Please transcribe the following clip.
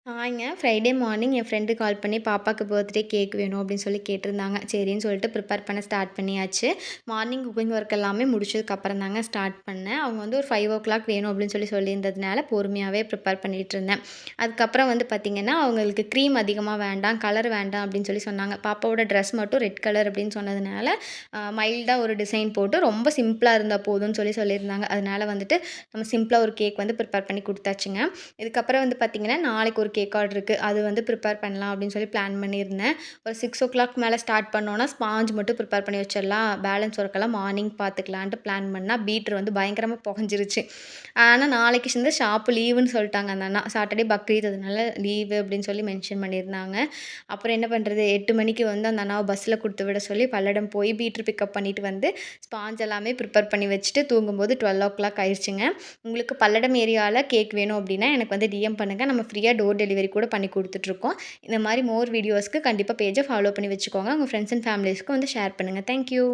Friday morning என் friend call பண்ணி பாப்பாக்கு birthday cake வேணும் அப்படின்னு சொல்லி கேட்டிருந்தாங்க. சரின்னு சொல்லிட்டு ப்ரிப்பேர் பண்ண ஸ்டார்ட் பண்ணியாச்சு. மார்னிங் குக்கிங் ஒர்க் எல்லாமே முடிச்சதுக்கப்புறம் தாங்க ஸ்டார்ட் பண்ணேன். அவங்க வந்து ஒரு 5:00 வேணும் அப்படின்னு சொல்லியிருந்ததுனால பொறுமையாவே ப்ரிப்பேர் பண்ணிட்டுருந்தேன். அதுக்கப்புறம் வந்து பார்த்திங்கன்னா, அவங்களுக்கு க்ரீம் அதிகமாக வேண்டாம், கலர் வேண்டாம் அப்படின்னு சொன்னாங்க. பாப்பாவோட ட்ரெஸ் மட்டும் ரெட் கலர் அப்படின்னு சொன்னதுனால, மைல்டாக ஒரு டிசைன் போட்டு ரொம்ப சிம்பிளாக இருந்தால் போதும்னு சொல்லியிருந்தாங்க. அதனால வந்துட்டு நம்ம சிம்பிளாக ஒரு கேக் வந்து ப்ரிப்பேர் பண்ணி குடுத்தாச்சுங்க. இதுக்கப்புறம் வந்து பார்த்திங்கன்னா, நாளைக்கு ஒரு கேக் ஆர்டர் இருக்குது. அது வந்து ப்ரிப்பேர் பண்ணலாம் அப்படின்னு சொல்லி பிளான் பண்ணியிருந்தேன். ஒரு 6:00 மேலே ஸ்டார்ட் பண்ணோன்னா, ஸ்பாஞ்ச் மட்டும் ப்ரிப்பேர் பண்ணி வச்சிடலாம். பேலன்ஸ் ஒர்க்கெல்லாம் மார்னிங் பார்த்துக்கலான்ட்டு பிளான் பண்ணால், பீட்ரு வந்து பயங்கரமாக புகஞ்சிருச்சு. ஆனால் நாளைக்கு வந்து ஷாப்பு லீவுன்னு சொல்லிட்டாங்க அந்த அண்ணா. சாட்டர்டே பக்ரீத் அதனால லீவு அப்படின்னு சொல்லி மென்ஷன் பண்ணியிருந்தாங்க. அப்புறம் என்ன பண்ணுறது, 8 மணிக்கு வந்து அந்த அண்ணாவை பஸ்ஸில் கொடுத்து விட சொல்லி பல்லடம் போய் பீட்ரு பிக்கப் பண்ணிட்டு வந்து ஸ்பாஞ்ச் எல்லாமே ப்ரிப்பேர் பண்ணி வச்சுட்டு தூங்கும்போது 12:00 ஆயிடுச்சுங்க. உங்களுக்கு பல்லடம் ஏரியாவில் கேக் வேணும் அப்படின்னா எனக்கு வந்து டிஎம் பண்ணுங்கள். நம்ம ஃப்ரீயாக டோர் டெலிவரி கூட பண்ணி கொடுத்துட்ருக்கோம். இந்த மாதிரி மோர் வீடியோஸ்க்கு கண்டிப்பாக பேஜை ஃபாலோ பண்ணி வச்சுக்கோங்க. உங்கள் ஃப்ரெண்ட்ஸ் அண்ட் ஃபேமிலிஸ்க்கும் வந்து ஷேர் பண்ணுங்கள். Thank you.